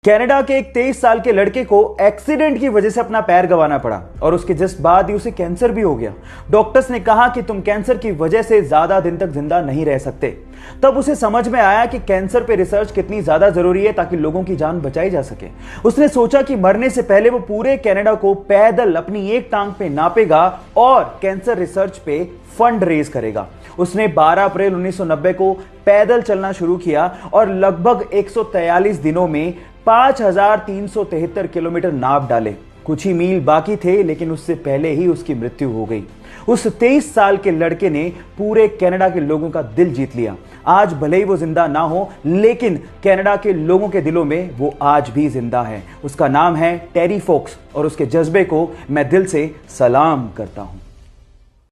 Canada के एक 23 साल के लड़के को एक्सीडेंट की वजह से अपना पैर गंवाना पड़ा और उसके जस्ट बाद ही उसे कैंसर भी हो गया। डॉक्टर्स ने कहा कि तुम कैंसर की वजह से ज्यादा दिन तक जिंदा नहीं रह सकते। तब उसे समझ में आया कि कैंसर पे रिसर्च कितनी ज्यादा जरूरी है ताकि लोगों की जान बचाई जा सके। उसने सोचा कि मरने से पहले वो पूरे कनाडा को पैदल अपनी एक टांग पे नापेगा और कैंसर रिसर्च पे फंड रेज करेगा। उसने 12 अप्रैल 1990 को पैदल चलना शुरू किया और लगभग 143 दिनों में 5373 किलोमीटर नाप डाले। कुछ ही मील बाकी थे लेकिन उससे पहले ही उसकी मृत्यु हो गई। उस 23 साल के लड़के ने पूरे कनाडा के लोगों का दिल जीत लिया। आज भले ही वो जिंदा ना हो लेकिन कनाडा के लोगों के दिलों में वो आज भी जिंदा है। उसका नाम है टेरी फोक्स और उसके जज्बे को मैं दिल से सलाम करता हूं।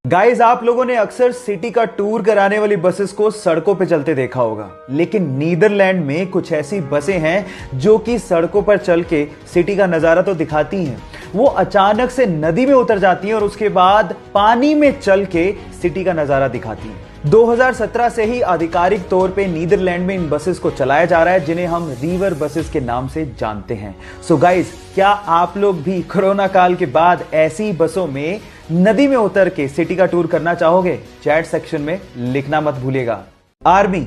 गाइस, आप लोगों ने अक्सर सिटी का टूर कराने वाली बसेस को सड़कों पे चलते देखा होगा, लेकिन नीदरलैंड में कुछ ऐसी बसें हैं जो कि सड़कों पर चल के सिटी का नजारा तो दिखाती हैं। वो अचानक से नदी में उतर जाती हैं और उसके बाद पानी में चल के सिटी का नजारा दिखाती हैं। 2017 से ही आधिकारिक तौर पे नीदरलैंड में इन बसेस को चलाया जा रहा है जिन्हें हम रिवर बसेस के नाम से जानते हैं। सो गाइस, क्या आप लोग भी कोरोना काल के बाद ऐसी बसों में नदी में उतर के सिटी का टूर करना चाहोगे? चैट सेक्शन में लिखना मत भूलिएगा। आर्मी,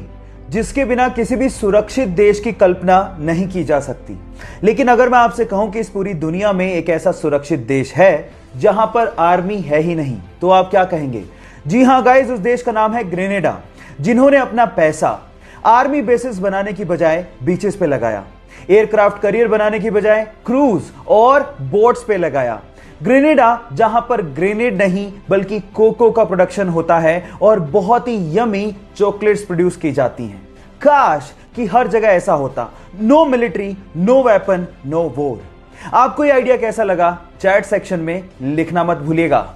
जिसके बिना किसी भी सुरक्षित देश की कल्पना नहीं की जा सकती। लेकिन अगर मैं आपसे कहूं कि इस पूरी दुनिया में एक ऐसा सुरक्षित देश है जहां पर आर्मी है ही नहीं, तो आप क्या कहेंगे? जी हां गाइस, उस देश का नाम है ग्रेनेडा, जिन्होंने अपना पैसा आर्मी बेसिस बनाने की बजाय बीचेस पे लगाया, एयरक्राफ्ट करियर बनाने की बजाय क्रूज और बोट्स पे लगाया। ग्रेनेडा, जहां पर ग्रेनेड नहीं बल्कि कोको का प्रोडक्शन होता है और बहुत ही यमी चॉकलेट्स प्रोड्यूस की जाती हैं। काश कि हर जगह ऐसा होता। No military, no weapon, no war. आपको यह आइडिया कैसा लगा? चैट सेक्शन में लिखना मत भूलिएगा।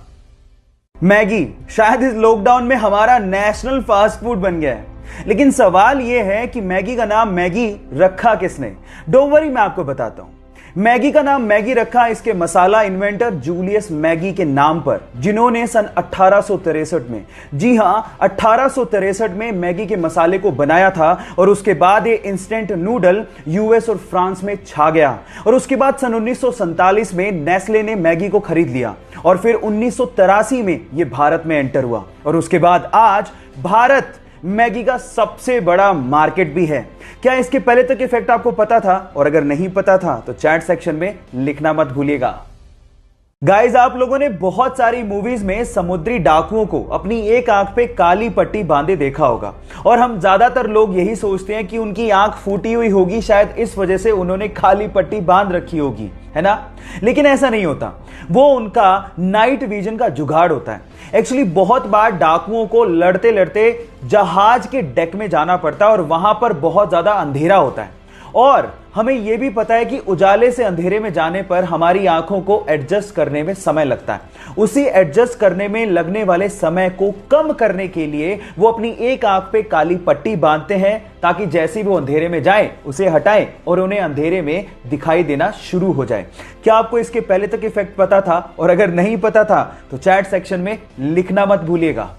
मैगी शायद इस लॉकडाउन में हमारा नेशनल फास्ट फूड बन गया है, लेकिन सवाल यह है कि मैगी का नाम मैगी रखा किसने? डोंट वरी, मैं आपको बताता हूं। मैगी का नाम मैगी रखा इसके मसाला इन्वेंटर जूलियस मैगी के नाम पर, जिन्होंने सन 1863 में, जी हां 1863 में मैगी के मसाले को बनाया था और उसके बाद ये इंस्टेंट नूडल यूएस और फ्रांस में छा गया। और उसके बाद सन 1947 में नेस्ले ने मैगी को खरीद लिया और फिर 1983 में ये भारत में एंटर हुआ और उसके बाद आज भारत मैगी का सबसे बड़ा मार्केट भी है। क्या इसके पहले तक इफेक्ट आपको पता था? और अगर नहीं पता था तो चैट सेक्शन में लिखना मत भूलिएगा। गाइस, आप लोगों ने बहुत सारी मूवीज में समुद्री डाकुओं को अपनी एक आंख पे काली पट्टी बांधे देखा होगा और हम ज्यादातर लोग यही सोचते हैं कि उनकी आंख फूटी हुई होगी, शायद इस वजह से उन्होंने काली पट्टी बांध रखी होगी, है ना? लेकिन ऐसा नहीं होता। वो उनका नाइट विजन का जुगाड़ होता है। एक्चुअली बहुत बार डाकुओं को लड़ते लड़ते जहाज के डेक में जाना पड़ता है और वहां पर बहुत ज्यादा अंधेरा होता है और हमें यह भी पता है कि उजाले से अंधेरे में जाने पर हमारी आंखों को एडजस्ट करने में समय लगता है। उसी एडजस्ट करने में लगने वाले समय को कम करने के लिए वो अपनी एक आंख पे काली पट्टी बांधते हैं ताकि जैसे वो अंधेरे में जाए उसे हटाएं और उन्हें अंधेरे में दिखाई देना शुरू हो जाए। क्या आपको इसके पहले तक इफेक्ट पता था? और अगर नहीं पता था तो चैट सेक्शन में लिखना मत भूलिएगा।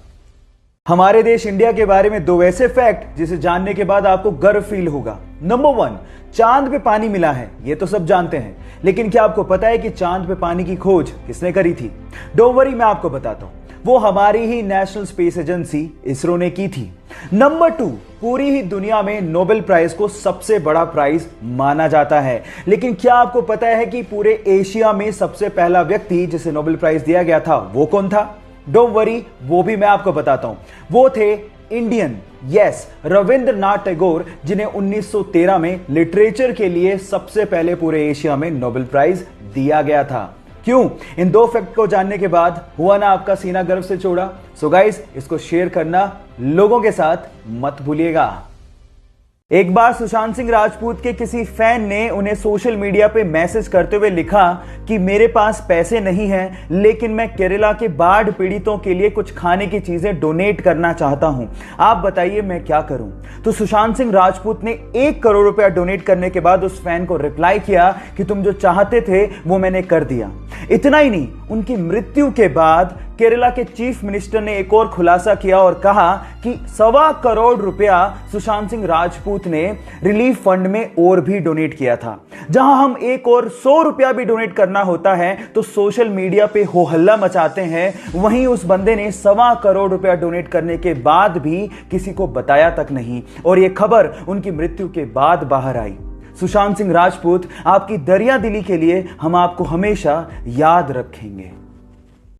हमारे देश इंडिया के बारे में 2 ऐसे फैक्ट जिसे जानने के बाद आपको गर्व फील होगा। नंबर 1, चांद पे पानी मिला है, ये तो सब जानते हैं, लेकिन क्या आपको पता है कि चांद पे पानी की खोज किसने करी थी? डोंट वरी, मैं आपको बताता हूं। वो हमारी ही नेशनल स्पेस एजेंसी इसरो ने की थी। नंबर 2, पूरी ही दुनिया में नोबेल प्राइज को सबसे बड़ा प्राइज माना जाता है, लेकिन क्या आपको पता है कि पूरे एशिया में सबसे पहला व्यक्ति जिसे नोबेल प्राइज दिया गया था वो कौन था? डोंट वरी, वो भी मैं आपको बताता हूं। वो थे इंडियन, यस, रविंद्रनाथ टैगोर, जिन्हें 1913 में लिटरेचर के लिए सबसे पहले पूरे एशिया में नोबेल प्राइज दिया गया था। क्यों? इन 2 फैक्ट को जानने के बाद हुआ ना आपका सीना गर्व से चौड़ा? सो गाइस, इसको शेयर करना लोगों के साथ मत भूलिएगा। एक बार सुशांत सिंह राजपूत के किसी फैन ने उन्हें सोशल मीडिया पे मैसेज करते हुए लिखा कि मेरे पास पैसे नहीं हैं, लेकिन मैं केरला के बाढ़ पीड़ितों के लिए कुछ खाने की चीजें डोनेट करना चाहता हूं, आप बताइए मैं क्या करूं? तो सुशांत सिंह राजपूत ने 1 करोड़ रुपया डोनेट करने के बाद उस फैन को रिप्लाई किया कि तुम जो चाहते थे वो मैंने कर दिया। इतना ही नहीं, उनकी मृत्यु के बाद केरला के चीफ मिनिस्टर ने एक और खुलासा किया और कहा कि 1.25 करोड़ रुपया सुशांत सिंह राजपूत ने रिलीफ फंड में और भी डोनेट किया था। जहां हम एक और 100 रुपया भी डोनेट करना होता है तो सोशल मीडिया पे हो हल्ला मचाते हैं, वहीं उस बंदे ने 1.25 करोड़ रुपया डोनेट करने के बाद भी किसी को बताया तक नहीं, और यह खबर उनकी मृत्यु के बाद बाहर आई। सुशांत सिंह राजपूत, आपकी दरिया दिली के लिए हम आपको हमेशा याद रखेंगे।